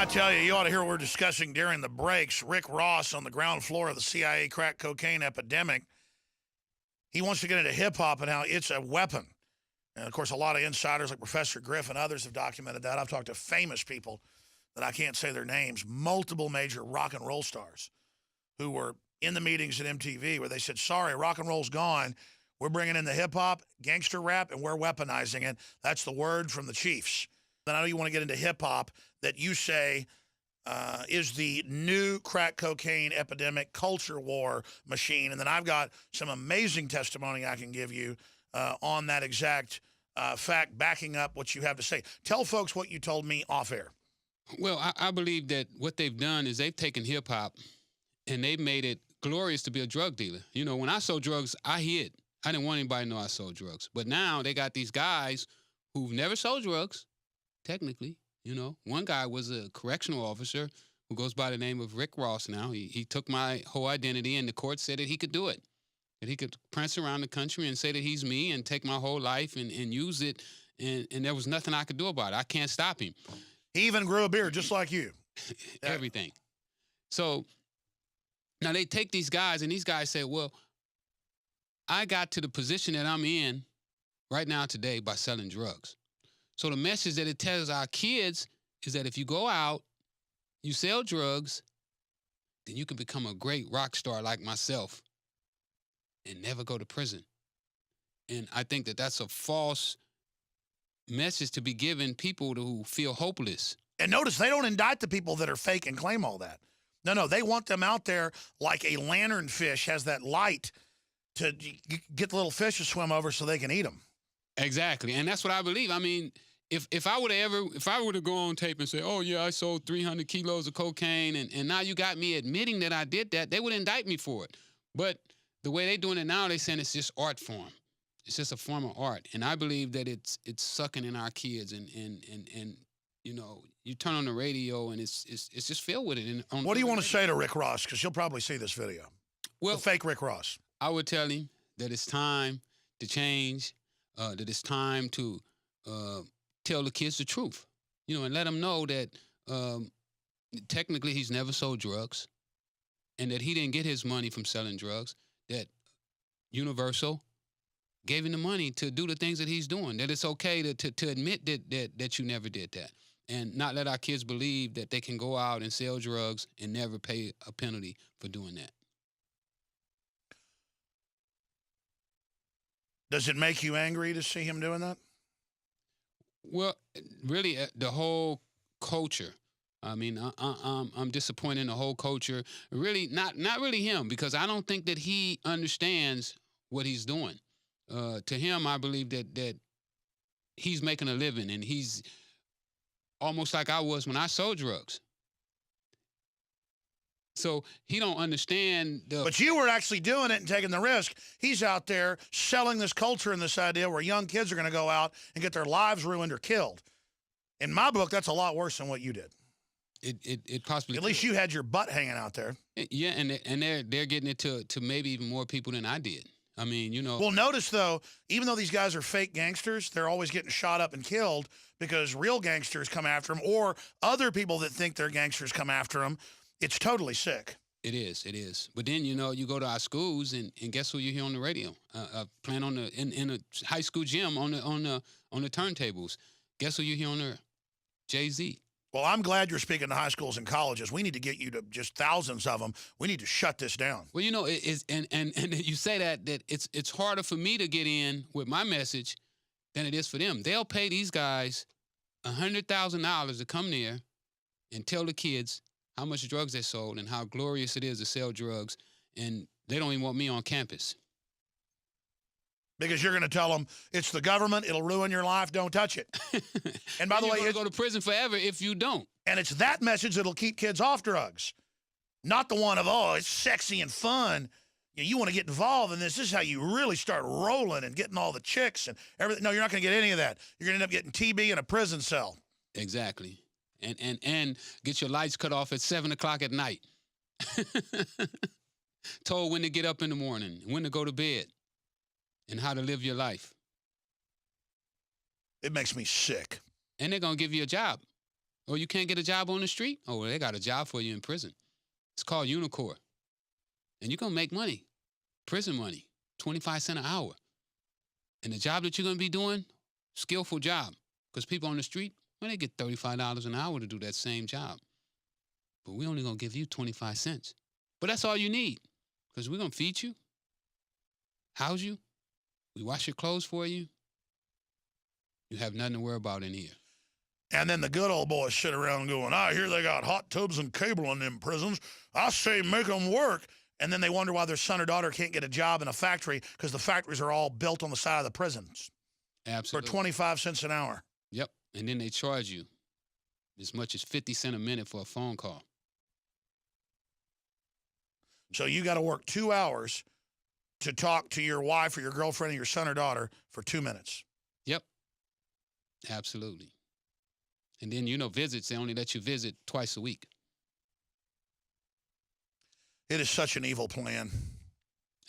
I tell you, you ought to hear what we're discussing during the breaks. Rick Ross on the ground floor of the CIA crack cocaine epidemic. He wants to get into hip hop and how it's a weapon. And of course, a lot of insiders like Professor Griff and others have documented that. I've talked to famous people that I can't say their names, multiple major rock and roll stars who were in the meetings at MTV where they said, sorry, rock and roll's gone. We're bringing in the hip hop, gangster rap, and we're weaponizing it. That's the word from the Chiefs. Then I know you want to get into hip hop that you say is the new crack cocaine epidemic culture war machine. And then I've got some amazing testimony I can give you on that exact fact, backing up what you have to say. Tell folks what you told me off air. Well, I believe that what they've done is they've taken hip hop and they've made it glorious to be a drug dealer. You know, when I sold drugs, I hid. I didn't want anybody to know I sold drugs. But now they got these guys who've never sold drugs, technically. You know, one guy was a correctional officer who goes by the name of Rick Ross now. He took my whole identity, and the court said that he could do it, that he could prance around the country and say that he's me and take my whole life and use it, and there was nothing I could do about it. I can't stop him. He even grew a beard just like you. Everything. So now they take these guys, and these guys say, well, I got to the position that I'm in right now today by selling drugs. So the message that it tells our kids is that if you go out, you sell drugs, then you can become a great rock star like myself and never go to prison. And I think that that's a false message to be given people who feel hopeless. And notice they don't indict the people that are fake and claim all that. No, they want them out there like a lanternfish has that light to get the little fish to swim over so they can eat them. Exactly, and that's what I believe. I mean, if I were to go on tape and say, oh yeah, I sold 300 kilos of cocaine, and now you got me admitting that I did that, they would indict me for it. But the way they're doing it now, they're saying it's just art form. It's just a form of art, and I believe that it's sucking in our kids, and you know, you turn on the radio and it's just filled with it. And what do you want to say to Rick Ross? Because he'll probably see this video. Well, the fake Rick Ross. I would tell him that it's time to change, that it's time to tell the kids the truth, you know, and let them know that technically he's never sold drugs and that he didn't get his money from selling drugs, that Universal gave him the money to do the things that he's doing, that it's okay to admit that you never did that, and not let our kids believe that they can go out and sell drugs and never pay a penalty for doing that. Does it make you angry to see him doing that? Well, really, the whole culture. I mean, I'm disappointed in the whole culture. Really, not really him, because I don't think that he understands what he's doing. To him, I believe that he's making a living, and he's almost like I was when I sold drugs. So he don't understand the... But you were actually doing it and taking the risk. He's out there selling this culture and this idea where young kids are going to go out and get their lives ruined or killed. In my book, that's a lot worse than what you did. It possibly... At least you had your butt hanging out there. Yeah, and they're getting it to maybe even more people than I did. I mean, you know... Well, notice, though, even though these guys are fake gangsters, they're always getting shot up and killed because real gangsters come after them, or other people that think they're gangsters come after them. It's totally sick. It is. But then, you know, you go to our schools and guess who you hear on the radio? Playing on in a high school gym on the turntables. Guess who you hear on there? Jay-Z. Well, I'm glad you're speaking to high schools and colleges. We need to get you to just thousands of them. We need to shut this down. Well, you know, it is, and you say that it's harder for me to get in with my message than it is for them. They'll pay these guys $100,000 to come there and tell the kids how much drugs they sold and how glorious it is to sell drugs, and they don't even want me on campus. Because you're going to tell them, it's the government, it'll ruin your life, don't touch it. And by the way, you're going to go to prison forever if you don't. And it's that message that'll keep kids off drugs. Not the one of, oh, it's sexy and fun. You want to get involved in this. This is how you really start rolling and getting all the chicks and everything. No, you're not going to get any of that. You're going to end up getting TB in a prison cell. Exactly. And get your lights cut off at 7 o'clock at night. Told when to get up in the morning, when to go to bed, and how to live your life. It makes me sick. And they're going to give you a job. Or you can't get a job on the street? Oh, well, they got a job for you in prison. It's called Unicor. And you're going to make money, prison money, 25 cents an hour. And the job that you're going to be doing, skillful job. Because people on the street, well, they get $35 an hour to do that same job. But we only going to give you 25 cents. But that's all you need. Because we're going to feed you, house you, we wash your clothes for you. You have nothing to worry about in here. And then the good old boys sit around going, I hear they got hot tubs and cable in them prisons. I say make them work. And then they wonder why their son or daughter can't get a job in a factory because the factories are all built on the side of the prisons. Absolutely. For 25 cents an hour. Yep. And then they charge you as much as 50 cents a minute for a phone call. So you got to work 2 hours to talk to your wife or your girlfriend or your son or daughter for 2 minutes. Yep. Absolutely. And then, visits, they only let you visit twice a week. It is such an evil plan.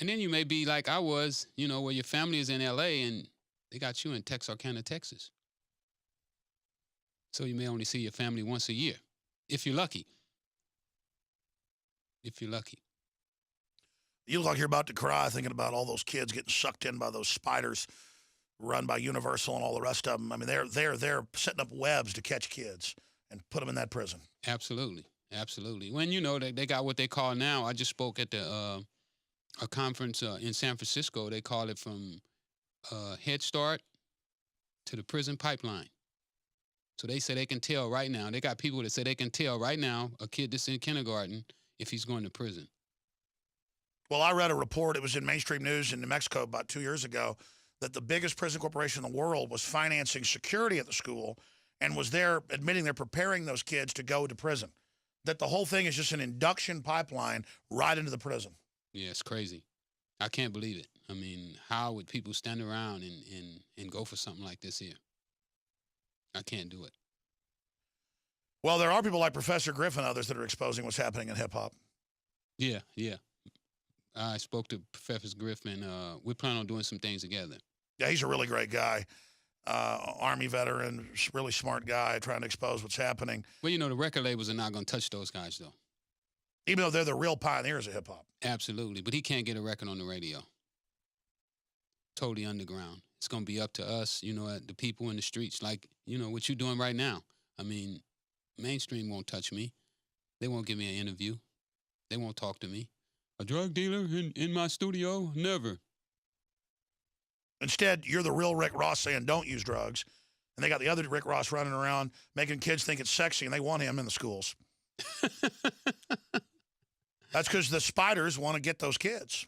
And then you may be like I was, where your family is in L.A. and they got you in Texarkana, Texas. So you may only see your family once a year, if you're lucky. If you're lucky. You look like you're about to cry thinking about all those kids getting sucked in by those spiders run by Universal and all the rest of them. I mean, they're setting up webs to catch kids and put them in that prison. Absolutely. Absolutely. When, they got what they call now, I just spoke at a conference in San Francisco. They call it from Head Start to the prison pipeline. So they say they can tell right now. They got people that say they can tell right now a kid that's in kindergarten if he's going to prison. Well, I read a report. It was in mainstream news in New Mexico about 2 years ago that the biggest prison corporation in the world was financing security at the school and was there admitting they're preparing those kids to go to prison. That the whole thing is just an induction pipeline right into the prison. Yeah, it's crazy. I can't believe it. I mean, how would people stand around and go for something like this here? I can't do it. Well, there are people like Professor Griffin and others that are exposing what's happening in hip-hop. Yeah. I spoke to Professor Griffin. We're planning on doing some things together. Yeah, he's a really great guy. Army veteran, really smart guy, trying to expose what's happening. Well, the record labels are not going to touch those guys, though. Even though they're the real pioneers of hip-hop. Absolutely. But he can't get a record on the radio. Totally underground. It's going to be up to us, the people in the streets, like, what you're doing right now. I mean, mainstream won't touch me. They won't give me an interview. They won't talk to me. A drug dealer in my studio? Never. Instead, you're the real Rick Ross saying don't use drugs. And they got the other Rick Ross running around making kids think it's sexy, and they want him in the schools. That's because the spiders want to get those kids.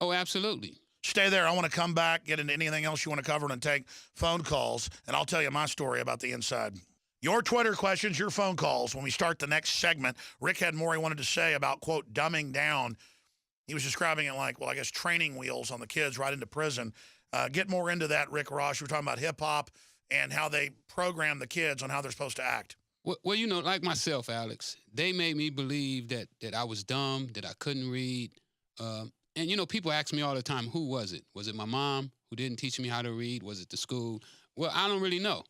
Oh, absolutely. Stay there. I want to come back, get into anything else you want to cover, and take phone calls, and I'll tell you my story about the inside. Your Twitter questions, your phone calls when we start the next segment. Rick had more he wanted to say about, quote, dumbing down. He was describing it like, well, I guess training wheels on the kids right into prison. Get more into that, Rick Ross. You were talking about hip-hop and how they program the kids on how they're supposed to act. Well, like myself, Alex, they made me believe that I was dumb, that I couldn't read. And, people ask me all the time, who was it? Was it my mom who didn't teach me how to read? Was it the school? Well, I don't really know.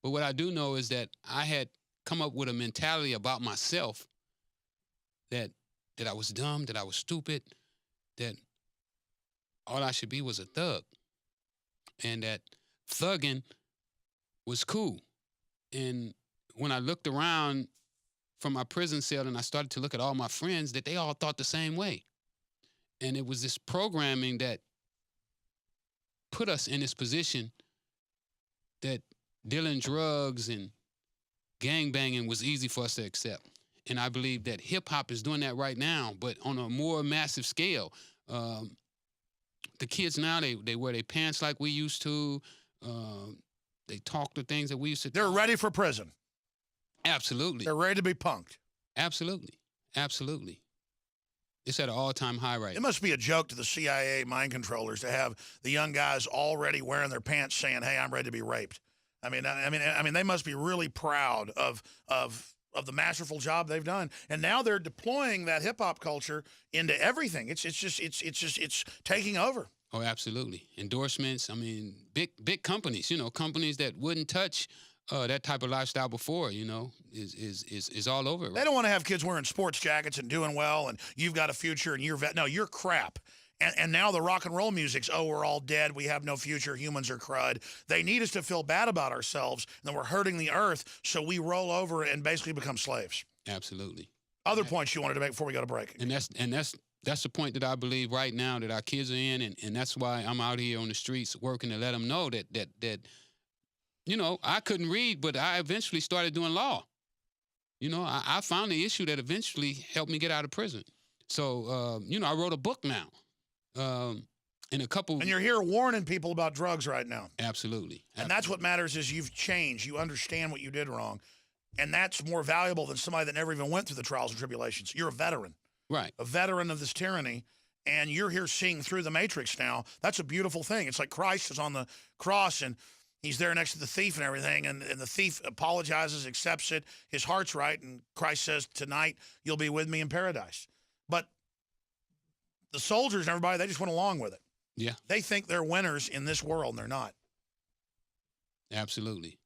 But what I do know is that I had come up with a mentality about myself that I was dumb, that I was stupid, that all I should be was a thug. And that thugging was cool. And when I looked around from my prison cell and I started to look at all my friends, that they all thought the same way. And it was this programming that put us in this position that dealing drugs and gangbanging was easy for us to accept. And I believe that hip-hop is doing that right now, but on a more massive scale. The kids now, they wear their pants like we used to. They talk the things that we used to They're talk. ready for prison. Absolutely. They're ready to be punked. Absolutely. It's at an all-time high right It now. must be a joke to the CIA mind controllers to have the young guys already wearing their pants saying, hey, I'm ready to be raped. I mean, they must be really proud of the masterful job they've done. And now they're deploying that hip-hop culture into everything. It's taking over. Oh, absolutely. Endorsements. I mean, big companies, companies that wouldn't touch that type of lifestyle before, is all over it. They don't want to have kids wearing sports jackets and doing well, and you've got a future, and no, you're crap. And now the rock and roll music's, oh, we're all dead, we have no future, humans are crud. They need us to feel bad about ourselves, and that we're hurting the earth, so we roll over and basically become slaves. Absolutely. Other points you wanted to make before we go to break? And that's the point that I believe right now that our kids are in, and that's why I'm out here on the streets working to let them know that I couldn't read, but I eventually started doing law. I found the issue that eventually helped me get out of prison. So, I wrote a book now. And you're here warning people about drugs right now. Absolutely. And that's what matters is you've changed. You understand what you did wrong. And that's more valuable than somebody that never even went through the trials and tribulations. You're a veteran. Right. A veteran of this tyranny. And you're here seeing through the matrix now. That's a beautiful thing. It's like Christ is on the cross and he's there next to the thief and everything. And the thief apologizes, accepts it. His heart's right. And Christ says, tonight you'll be with me in paradise. But the soldiers and everybody, they just went along with it. Yeah. They think they're winners in this world, and they're not. Absolutely.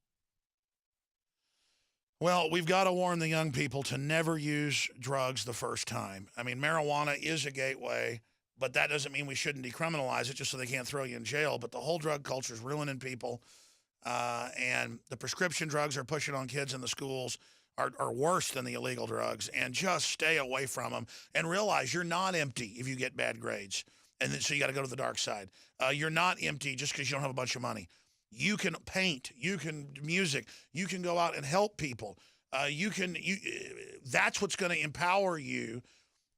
Well, we've got to warn the young people to never use drugs the first time. I mean, marijuana is a gateway, but that doesn't mean we shouldn't decriminalize it just so they can't throw you in jail. But the whole drug culture is ruining people, and the prescription drugs are pushing on kids in the schools are worse than the illegal drugs, and just stay away from them and realize you're not empty if you get bad grades. And then, so you got to go to the dark side. You're not empty just because you don't have a bunch of money. You can paint, you can music, you can go out and help people. That's what's going to empower you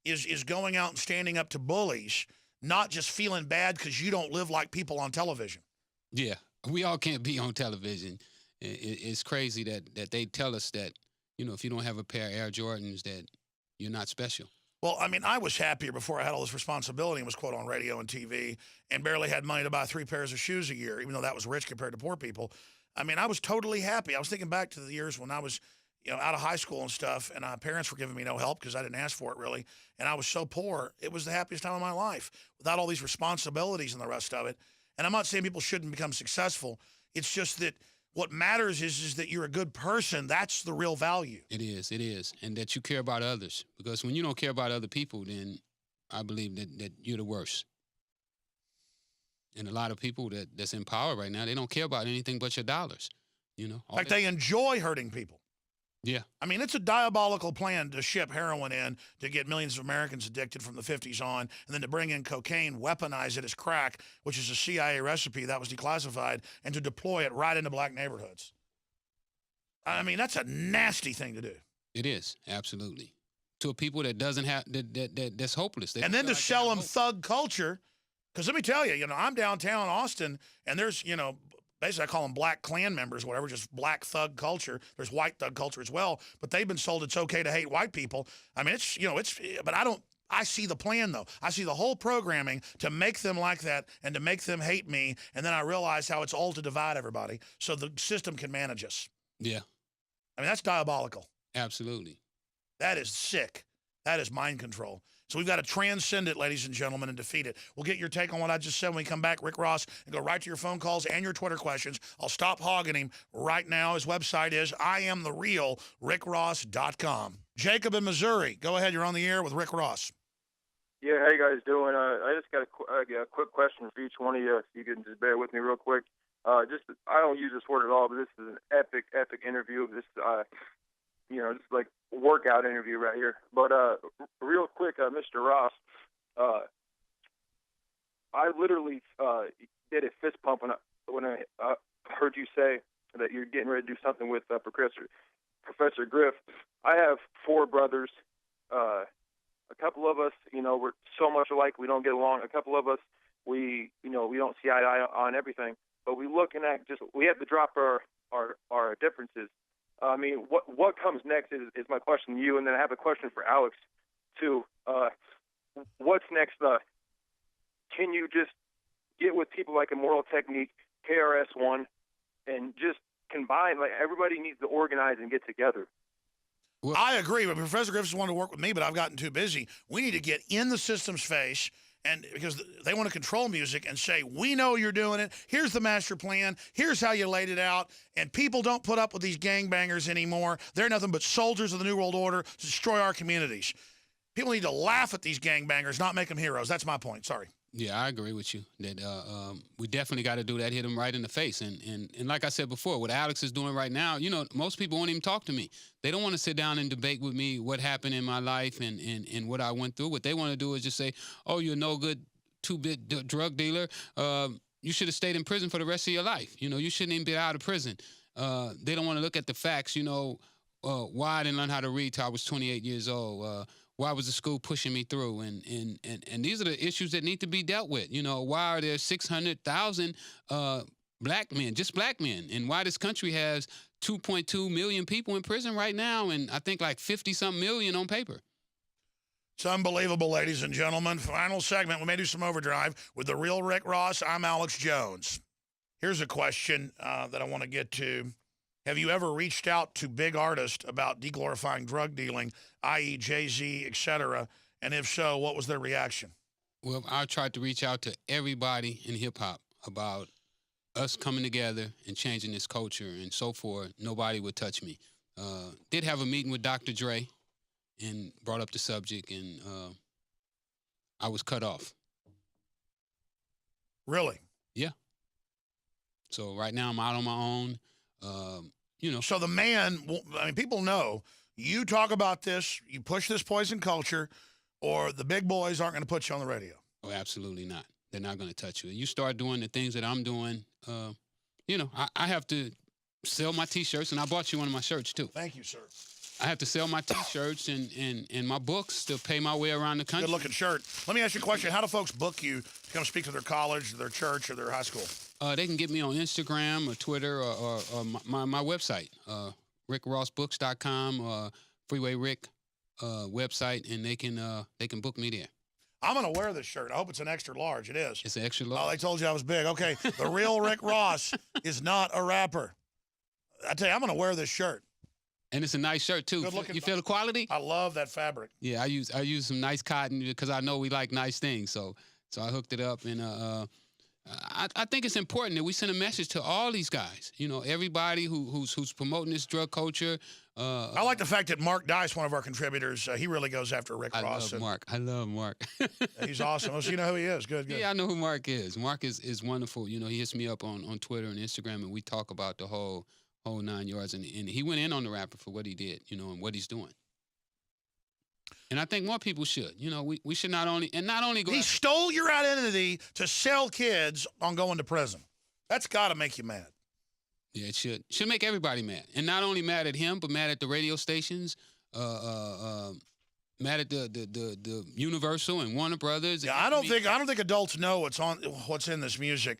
is going out and standing up to bullies, not just feeling bad because you don't live like people on television. Yeah, we all can't be on television. It's crazy that they tell us that, if you don't have a pair of Air Jordans, that you're not special. Well, I mean, I was happier before I had all this responsibility and was, quote, on radio and TV and barely had money to buy 3 pairs of shoes a year, even though that was rich compared to poor people. I mean, I was totally happy. I was thinking back to the years when I was, out of high school and stuff, and parents were giving me no help because I didn't ask for it, really, and I was so poor. It was the happiest time of my life without all these responsibilities and the rest of it. And I'm not saying people shouldn't become successful. It's just that what matters is that you're a good person. That's the real value. It is. And that you care about others. Because when you don't care about other people, then I believe that you're the worst. And a lot of people that's in power right now, they don't care about anything but your dollars. In fact, they enjoy hurting people. Yeah. I mean, it's a diabolical plan to ship heroin in to get millions of Americans addicted from the 50s on, and then to bring in cocaine, weaponize it as crack, which is a CIA recipe that was declassified, and to deploy it right into black neighborhoods. I mean, that's a nasty thing to do. It is, absolutely. To a people that doesn't have, that's hopeless. And then to sell them thug culture, because let me tell you, I'm downtown Austin, and there's, basically, I call them black Klan members, whatever, just black thug culture. There's white thug culture as well, but they've been sold it's okay to hate white people. I mean, but I see the plan, though. I see the whole programming to make them like that and to make them hate me, and then I realize how it's all to divide everybody so the system can manage us. Yeah. I mean, that's diabolical. Absolutely. That is sick. That is mind control. So we've got to transcend it, ladies and gentlemen, and defeat it. We'll get your take on what I just said when we come back, Rick Ross, and go right to your phone calls and your Twitter questions. I'll stop hogging him right now. His website is IamTheRealRickRoss.com. Jacob in Missouri. Go ahead. You're on the air with Rick Ross. Yeah, how you guys doing? I just got a quick question for each one of you. If you can just bear with me real quick. I don't use this word at all, but this is an epic interview. This just like workout interview right here. But real quick, Mr. Ross, I literally did a fist pump when I heard you say that you're getting ready to do something with Professor Griff. I have 4 brothers. A couple of us, we're so much alike we don't get along. A couple of us, we don't see eye to eye on everything. But we have to drop our differences. I mean, what comes next is my question to you, and then I have a question for Alex, too. What's next? Can you just get with people like Immoral Technique, KRS-One, and just combine? Like, everybody needs to organize and get together. Well, I agree, but Professor Griffiths wanted to work with me, but I've gotten too busy. We need to get in the system's face And because they want to control music and say, we know you're doing it. Here's the master plan. Here's how you laid it out. And people don't put up with these gangbangers anymore. They're nothing but soldiers of the New World Order to destroy our communities. People need to laugh at these gangbangers, not make them heroes. That's my point. Sorry. Yeah, I agree with you that we definitely got to do that, hit them right in the face. And like I said before, what Alex is doing right now, most people won't even talk to me. They don't want to sit down and debate with me what happened in my life and what I went through. What they want to do is just say, oh, you're no good two-bit drug dealer. You should have stayed in prison for the rest of your life. You shouldn't even be out of prison. They don't want to look at the facts, why I didn't learn how to read till I was 28 years old. Why was the school pushing me through? And these are the issues that need to be dealt with. Why are there 600,000 black men, just black men? And why this country has 2.2 million people in prison right now, and I think like 50-something million on paper. It's unbelievable, ladies and gentlemen. Final segment. We may do some overdrive with the real Rick Ross. I'm Alex Jones. Here's a question that I want to get to. Have you ever reached out to big artists about deglorifying drug dealing, i.e. Jay-Z, etc.? And if so, what was their reaction? Well, I tried to reach out to everybody in hip-hop about us coming together and changing this culture and so forth. Nobody would touch me. Did have a meeting with Dr. Dre and brought up the subject, and I was cut off. Really? Yeah. So right now I'm out on my own. So the man, people know you talk about this, you push this poison culture, or the big boys aren't going to put you on the radio. Oh, absolutely not. They're not going to touch you. You start doing the things that I'm doing, I have to sell my T-shirts, and I bought you one of my shirts, too. Thank you, sir. I have to sell my T-shirts and my books to pay my way around the country. Good-looking shirt. Let me ask you a question. How do folks book you to come speak to their college, their church, or their high school? They can get me on Instagram or Twitter or my website, rickrossbooks.com or Freeway Rick website, and they can book me there. I'm going to wear this shirt. I hope it's an extra large. It is. It's an extra large. Oh, they told you I was big. Okay, the real Rick Ross is not a rapper. I tell you, I'm going to wear this shirt. And it's a nice shirt, too. Good looking. You feel the quality? I love that fabric. Yeah, I use some nice cotton because I know we like nice things. So I hooked it up, and I think it's important that we send a message to all these guys. Everybody who's promoting this drug culture. I like the fact that Mark Dice, one of our contributors, he really goes after Rick Ross. I love Mark. He's awesome. So you know who he is. Good. Yeah, I know who Mark is. Mark is wonderful. He hits me up on Twitter and Instagram, and we talk about the whole 9 yards. And he went in on the rapper for what he did, and what he's doing. And I think more people should. We should not only go. He stole your identity to sell kids on going to prison. That's got to make you mad. Yeah, it should. Should make everybody mad. And not only mad at him, but mad at the radio stations, mad at the Universal and Warner Brothers. Yeah, I don't think adults know what's in this music.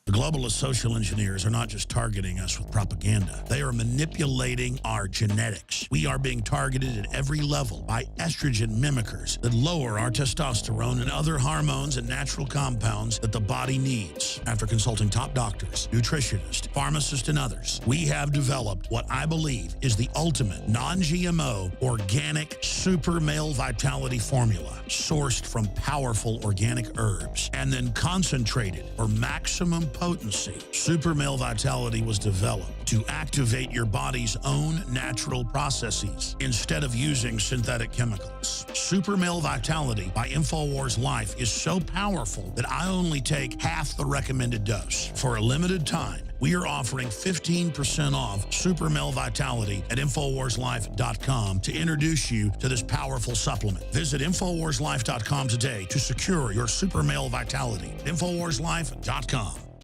The globalist social engineers are not just targeting us with propaganda. They are manipulating our genetics. We are being targeted at every level by estrogen mimickers that lower our testosterone and other hormones and natural compounds that the body needs. After consulting top doctors, nutritionists, pharmacists, and others, we have developed what I believe is the ultimate non-GMO organic super male vitality formula sourced from powerful organic herbs and then concentrated for maximum potency. Super Male Vitality was developed to activate your body's own natural processes instead of using synthetic chemicals. Super Male Vitality by InfoWars Life is so powerful that I only take half the recommended dose. For a limited time, we are offering 15% off Super Male Vitality at InfoWarsLife.com to introduce you to this powerful supplement. Visit InfoWarsLife.com today to secure your Super Male Vitality. InfoWarsLife.com.